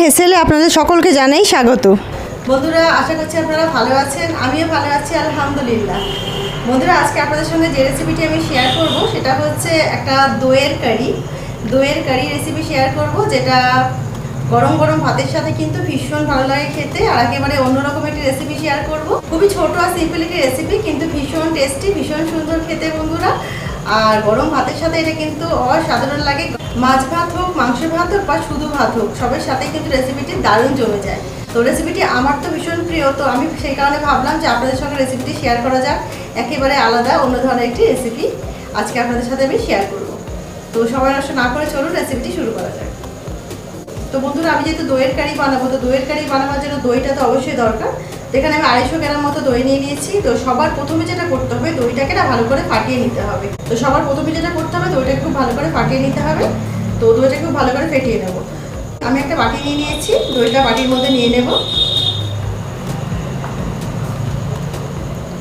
হেসেলে আপনাদের সকলকে জানাই স্বাগত। বন্ধুরা, আশা করছি আপনারা ভালো আছেন, আমিও ভালো আছি আলহামদুলিল্লাহ। বন্ধুরা, আজকে আপনাদের সঙ্গে যে রেসিপিটি আমি শেয়ার করব সেটা হচ্ছে একটা দইয়ের কারি রেসিপি শেয়ার করব, যেটা গরম গরম ভাতের সাথে কিন্তু ভীষণ ভালো লাগে খেতে। আর একেবারে অন্যরকম একটি রেসিপি শেয়ার করব, খুবই ছোট আর সিম্পল একটি রেসিপি, কিন্তু ভীষণ টেস্টি, ভীষণ সুন্দর খেতে বন্ধুরা। আর গরম ভাতের সাথে এটা কিন্তু অসাধারণ লাগে। মাছ ভাত হোক, মাংস ভাত হোক বা শুধু ভাত হোক, সবের সাথে কিন্তু রেসিপিটি দারুণ জমে যায়। তো রেসিপিটি আমার তো ভীষণ প্রিয়, তো আমি সেই কারণে ভাবলাম যে আপনাদের সঙ্গে রেসিপিটি শেয়ার করা যাক। একেবারে আলাদা অন্য ধরনের একটি রেসিপি আজকে আপনাদের সাথে আমি শেয়ার করব। তো সবাই নষ্ট না করে চলুন রেসিপিটি শুরু করা যাক। তো বন্ধুরা, আমি যেহেতু দইয়ের কারি বানাবো, তো দইয়ের কারি বানানোর জন্য দইটা তো অবশ্যই দরকার। এখানে আমি 250 গ্রাম মতো দই নিয়ে নিয়েছি। তো সবার প্রথমে যেটা করতে হবে, দইটাকে না ভালো করে ফাটিয়ে নিতে হবে। তো সবার প্রথমে যেটা করতে হবে, দইটাকে খুব ভালো করে ফাটিয়ে নিতে হবে। তো দইটা খুব ভালো করে ফেটিয়ে নেব। আমি একটা বাটি নিয়ে নিয়েছি, দইটা বাটির মধ্যে নিয়ে নেব।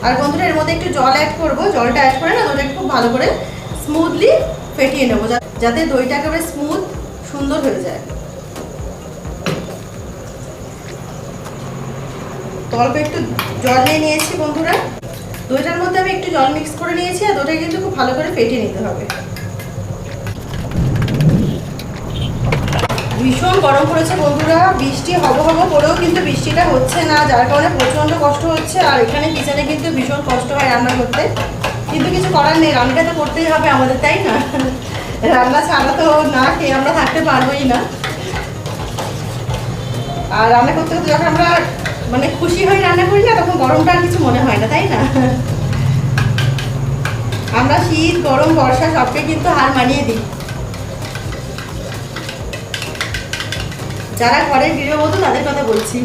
আর বন্ধুরা, এর মধ্যে একটু জল অ্যাড করব। জলটা অ্যাড করে না দইটাকে খুব ভালো করে স্মুথলি ফেটিয়ে নেব, যাতে দইটা একেবারে স্মুথ সুন্দর হয়ে যায়। অল্প একটু জল নিয়ে নিয়েছি বন্ধুরা। দইটার মধ্যে আমি একটু জল মিক্স করে নিয়েছি, আর দইটা কিন্তু খুব ভালো করে ফেটিয়ে নিতে হবে। ভীষণ গরম পড়েছে বন্ধুরা, বৃষ্টি হব করেও কিন্তু বৃষ্টিটা হচ্ছে না, যার কারণে প্রচণ্ড কষ্ট হচ্ছে। আর এখানে কিচেনে কিন্তু ভীষণ কষ্ট হয় রান্না করতে, কিন্তু কিছু করার নেই, রান্নাটা তো করতেই হবে আমাদের, তাই না? রান্না ছাড়া তো না খেয়ে আমরা থাকতে পারবোই না। আর রান্না করতে করতে যখন আমরা মানে খুশি হয়ে রান্না করি না, তখন গরমটা আর কিছু মনে হয় না, তাই না? আমরা শীত, গরম, বর্ষা সবকে কিন্তু হার মানিয়ে দিই। যারা ঘরের গৃহবধূ তাদের কথা বলছি।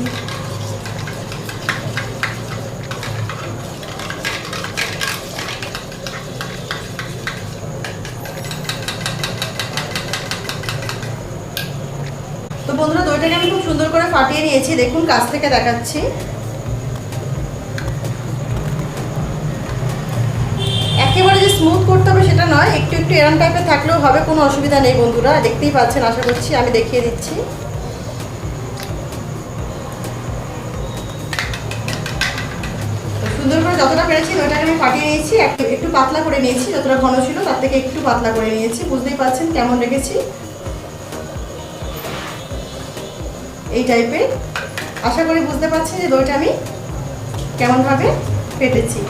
তো বন্ধুরা, দইটাকে আমি খুব সুন্দর করে ফাটিয়ে নিয়েছি, দেখুন কাছ থেকে দেখাচ্ছি। একেবারে যে স্মুথ করতে হবে সেটা নয়, একটু একটু এরম টাইপের থাকলেও হবে, কোনো অসুবিধা নেই বন্ধুরা। দেখতেই পাচ্ছেন, আশা করছি, আমি দেখিয়ে দিচ্ছি। সুন্দর করে যতটা পেরেছি দইটাকে আমি ফাটিয়ে নিয়েছি, একটু পাতলা করে নিয়েছি, যতটা ঘন ছিল তার থেকে একটু পাতলা করে নিয়েছি। বুঝতেই পারছেন কেমন রেখেছি, এই টাইপের। আশা করি বুঝতে পারছি যে দইটা আমি কেমনভাবে ফেটেছি।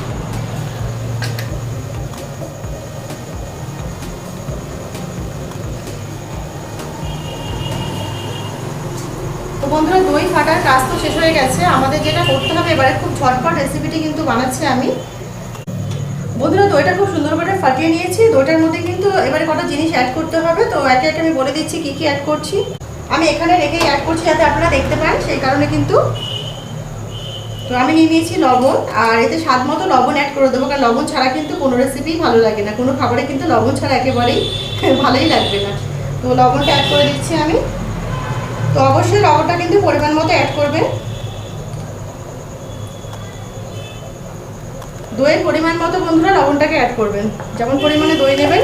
তো বন্ধুরা, দই ফাটার কাজ তো শেষ হয়ে গেছে। আমাদের যেটা করতে হবে এবারে, খুব ঝটপট রেসিপিটি কিন্তু বানাচ্ছি আমি। বন্ধুরা, দইটা খুব সুন্দর করে ফাটিয়ে নিয়েছি। দইটার মধ্যে কিন্তু এবারে কটা জিনিস অ্যাড করতে হবে, তো একে একে আমি বলে দিচ্ছি কি কি অ্যাড করছি। আমি এখানে রেখেই অ্যাড করছি যাতে আপনারা দেখতে পান, সেই কারণে কিন্তু। তো আমি নিয়ে নিয়েছি লবণ, আর এতে স্বাদ মতো লবণ অ্যাড করে দেবো, কারণ লবণ ছাড়া কিন্তু কোনো রেসিপি ভালো লাগে না, কোনো খাবারে কিন্তু লবণ ছাড়া একেবারেই ভালোই লাগবে না। তো লবণটা অ্যাড করে দিচ্ছি আমি। তো অবশ্যই লবণটা কিন্তু পরিমাণ মতো অ্যাড করবেন। দইয়ের পরিমাণ মতো বন্ধুরা লবণটাকে অ্যাড করবেন, যেমন পরিমাণে দই নেবেন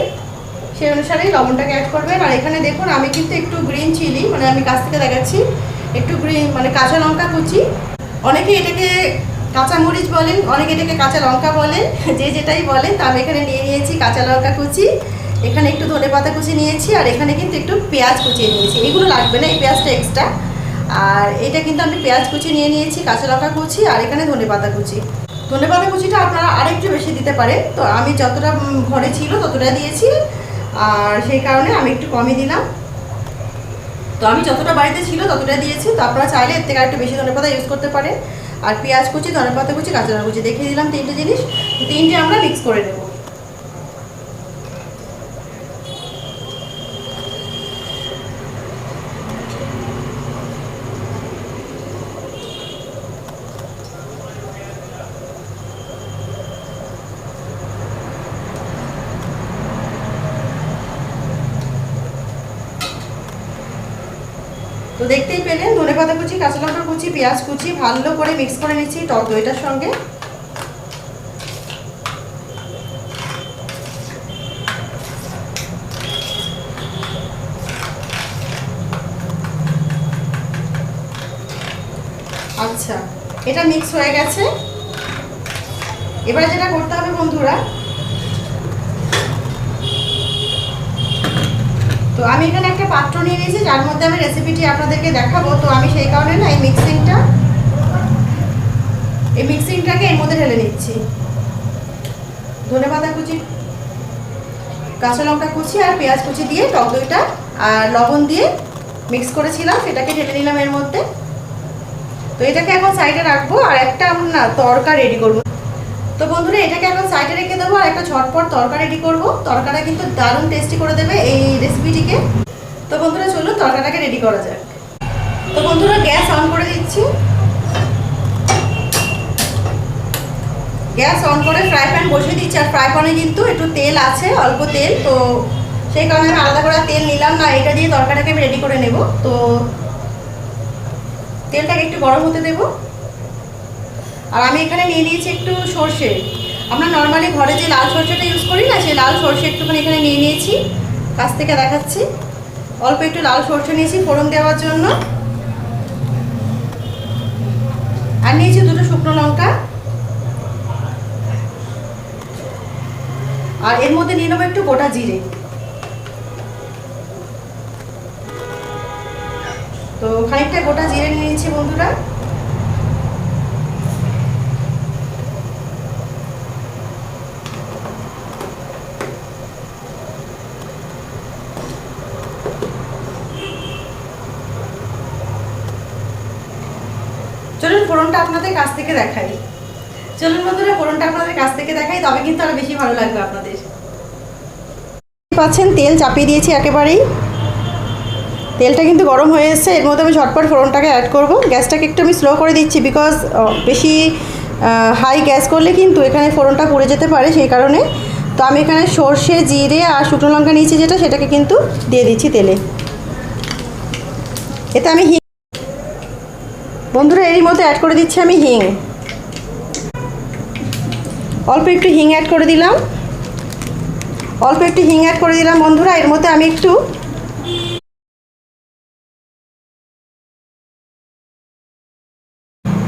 সেই অনুসারেই লবণটাকে অ্যাড করবেন। আর এখানে দেখুন, আমি কিন্তু একটু গ্রিন চিলি, মানে আমি কাছ থেকে দেখাচ্ছি, একটু গ্রিন মানে কাঁচা লঙ্কা কুচি, অনেকে এটাকে কাঁচা মরিচ বলেন, অনেকে এটাকে কাঁচা লঙ্কা বলেন, যে যেটাই বলেন। তা আমি এখানে নিয়ে নিয়েছি কাঁচা লঙ্কা কুচি, এখানে একটু ধনেপাতা কুচি নিয়েছি, আর এখানে কিন্তু একটু পেঁয়াজ কুচিয়ে নিয়েছি। এগুলো লাগবে না, এই পেঁয়াজটা এক্সট্রা। আর এটা কিন্তু আমি পেঁয়াজ কুচি নিয়ে নিয়েছি, কাঁচা লঙ্কা কুচি, আর এখানে ধনেপাতা কুচি। ধনেপাতা কুচিটা আপনারা আরেকটু বেশি দিতে পারেন, তো আমি যতটা ঘরে ছিল ততটা দিয়েছি, আর সেই কারণে আমি একটু কমই দিলাম। তো আমি যতটা বাড়িতে ছিল ততটা দিয়েছি, তো আপনারা চাইলে এর থেকে আরেকটু বেশি ধনেপাতা ইউজ করতে পারেন। আর পেঁয়াজ কুচি, ধনেপাতা কুচি, কাঁচা লঙ্কা কুচি দেখিয়ে দিলাম, তিনটে জিনিস। তো তিনটে আমরা মিক্স করে নেব। তো দেখতেই পেলেন, ধনেপাতা কুচি, কাঁচা লঙ্কা কুচি, পেঁয়াজ কুচি ভালো করে মিক্স করে নিচ্ছি টক দইটার সঙ্গে। আচ্ছা, এটা মিক্স হয়ে গেছে। এবারে যেটা করতে হবে বন্ধুরা, তো আমি এখানে একটা পাত্র নিয়ে নিয়েছি যার মধ্যে আমি রেসিপিটি আপনাদেরকে দেখাবো। তো আমি সেই কারণে না এই মিক্সিংটাকে এর মধ্যে ঢেলে নিচ্ছি। ধনেপাতা কুচি, কাঁচা লঙ্কা কুচি আর পেঁয়াজ কুচি দিয়ে টক দইটা আর লবণ দিয়ে মিক্স করেছিলাম, সেটাকে ঢেলে নিলাম এর মধ্যে। তো এটাকে এখন সাইডে রাখবো আর একটা আমরা না তড়কা রেডি করবো। তো বন্ধুরা এটাকে এখন সাইডে রেখে দেবো আর একটা ঝটপট তড়কা রেডি করবো। তড়কাটা কিন্তু দারুণ টেস্টি করে দেবে এই রেসিপিটিকে। তো বন্ধুরা চলুন তড়কাটাকে রেডি করা যাক। তো বন্ধুরা গ্যাস অন করে দিচ্ছি। গ্যাস অন করে ফ্রাই প্যান বসিয়ে দিচ্ছি। আর ফ্রাই প্যানে কিন্তু একটু তেল আছে, অল্প তেল, তো সেই কারণে আমি আলাদা করে তেল নিলাম না। এটা দিয়ে তরকারিটাকে আমি রেডি করে নেব। তো তেলটাকে একটু গরম হতে দেব। আর আমি এখানে নিয়ে নিয়েছি একটু সর্ষে। আমরা নর্মালি ঘরে যে লাল সর্ষেটা ইউজ করি না, সেই লাল সর্ষে একটুখানি এখানে নিয়ে নিয়েছি। কাছ থেকে দেখাচ্ছি, অল্প একটু লাল সর্ষে নিয়েছি ফোড়ন দেওয়ার জন্য। আর নিয়েছি দুটো শুকনো লঙ্কা। আর এর মধ্যে নিয়ে নেবো একটু গোটা জিরে। তো খানিকটা গোটা জিরে নিয়ে নিচ্ছি বন্ধুরা। চলুন ফোড়নটা আপনাদের কাছ থেকে দেখাই। চলুন বন্ধুরা ফোড়নটা আপনাদের কাছ থেকে দেখাই, তবে কিন্তু আরো বেশি ভালো লাগবে আপনাদের। পাচ্ছেন তেল চাপিয়ে দিয়েছি একেবারেই। তেলটা কিন্তু গরম হয়ে এসেছে। এর মধ্যে আমি ঝটপট ফোড়নটাকে অ্যাড করব। গ্যাসটাকে একটু আমি স্লো করে দিচ্ছি, বিকজ বেশি হাই গ্যাস করলে কিন্তু এখানে ফোড়নটা পুড়ে যেতে পারে, সেই কারণে। তো আমি এখানে সর্ষে, জিরে আর শুকনো লঙ্কা নিয়েছি যেটা, সেটাকে কিন্তু দিয়ে দিচ্ছি তেলে। এতে আমি হিং, বন্ধুরা এরই মধ্যে অ্যাড করে দিচ্ছি আমি হিং। অল্প একটু হিং অ্যাড করে দিলাম। বন্ধুরা এর মধ্যে আমি একটু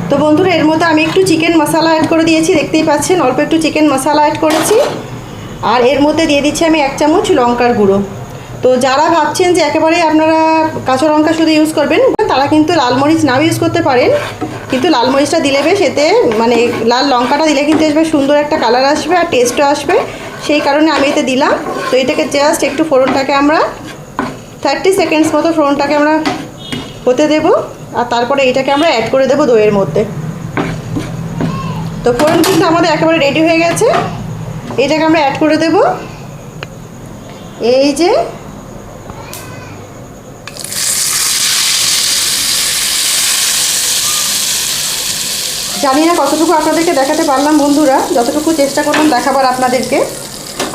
তো বন্ধুরা এর মধ্যে আমি একটু চিকেন মশলা অ্যাড করে দিয়েছি, দেখতেই পাচ্ছেন অল্প একটু চিকেন মশলা অ্যাড করেছি। আর এর মধ্যে দিয়ে দিচ্ছি আমি 1 চামচ লঙ্কার গুঁড়ো। তো যারা ভাবছেন যে একেবারে আপনারা কাঁচা লঙ্কা শুধু ইউজ করবেন, তারা কিন্তু লাল মরিচ নাও ইউজ করতে পারেন, কিন্তু লাল মরিচটা দিলে বেশ, এতে মানে লাল লঙ্কাটা দিলে কিন্তু বেশ সুন্দর একটা কালার আসবে আর টেস্টও আসবে, সেই কারণে আমি এতে দিলাম। তো এটাকে জাস্ট একটু ফোড়নটাকে আমরা 30 সেকেন্ডস মতো ফোড়নটাকে আমরা হতে দেবো। আর তারপরে এটাকে আমরা অ্যাড করে দেবো দইয়ের মধ্যে। তো ফোড়ন কিন্তু আমাদের একেবারে রেডি হয়ে গেছে। এটাকে আমরা অ্যাড করে দেব। এই যে জানি না কতটুকু আপনাদেরকে দেখাতে পারলাম বন্ধুরা, যতটুকু চেষ্টা করলাম দেখাবার আপনাদেরকে।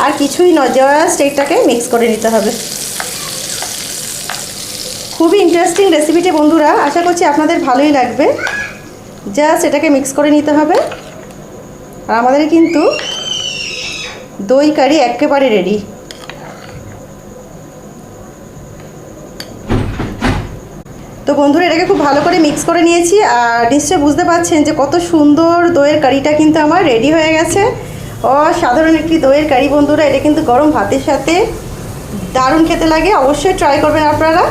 আর কিছুই নয়, জাস্ট এইটাকে মিক্স করে নিতে হবে। খুবই ইন্টারেস্টিং রেসিপিটি বন্ধুরা, আশা করছি আপনাদের ভালোই লাগবে। জাস্ট এটাকে মিক্স করে নিতে হবে। আর আমাদের কিন্তু দই কারি একেবারে রেডি। তো বন্ধুরা এটাকে খুব ভালো করে মিক্স করে নিয়েছি। আর নিশ্চয়ই বুঝতে পারছেন যে কত সুন্দর দইয়ের কারিটা কিন্তু আমার রেডি হয়ে গেছে। অসাধারণ একটি দইয়ের কারি বন্ধুরা, এটা কিন্তু গরম ভাতের সাথে দারুণ খেতে লাগে। অবশ্যই ট্রাই করবেন আপনারা।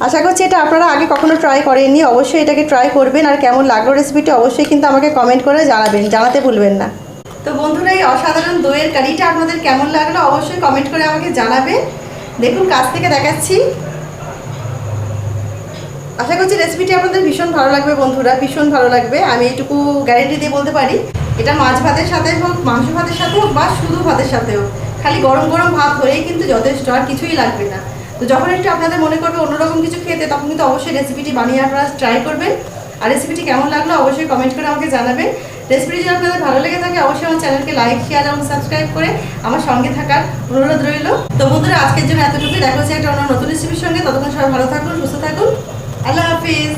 আশা করছি এটা আপনারা আগে কখনো ট্রাই করেননি, অবশ্যই এটাকে ট্রাই করবেন। আর কেমন লাগলো রেসিপিটি অবশ্যই কিন্তু আমাকে কমেন্ট করে জানাবেন, জানাতে ভুলবেন না। তো বন্ধুরা এই অসাধারণ দইয়ের কারিটা আপনাদের কেমন লাগলো অবশ্যই কমেন্ট করে আমাকে জানাবেন। দেখুন কাছ থেকে দেখাচ্ছি। আশা করছি রেসিপিটি আপনাদের ভীষণ ভালো লাগবে বন্ধুরা, ভীষণ ভালো লাগবে। আমি এটুকু গ্যারেন্টি দিয়ে বলতে পারি, এটা মাছ ভাতের সাথে হোক, মাংস ভাতের সাথে হোক, বা শুধু ভাতের সাথে হোক, খালি গরম গরম ভাত হলেই কিন্তু যথেষ্ট, আর কিছুই লাগবে না। তো যখন একটু আপনাদের মনে করবে অন্যরকম কিছু খেতে, তখন কিন্তু অবশ্যই রেসিপিটি বানিয়ে আপনারা ট্রাই করবেন। আর রেসিপিটি কেমন লাগলো অবশ্যই কমেন্ট করে আমাকে জানাবেন। রেসিপিটি যদি আপনাদের ভালো লেগে থাকে অবশ্যই আমার চ্যানেলকে লাইক, শেয়ার এবং সাবস্ক্রাইব করে আমার সঙ্গে থাকার অনুরোধ রইল। তো বন্ধুরা আজকের জন্য এতটুকুই। দেখা হচ্ছে একটা অন্য নতুন রেসিপির সঙ্গে। ততক্ষণ সবাই ভালো থাকুন, সুস্থ থাকুন। আল্লাহ হাফিজ।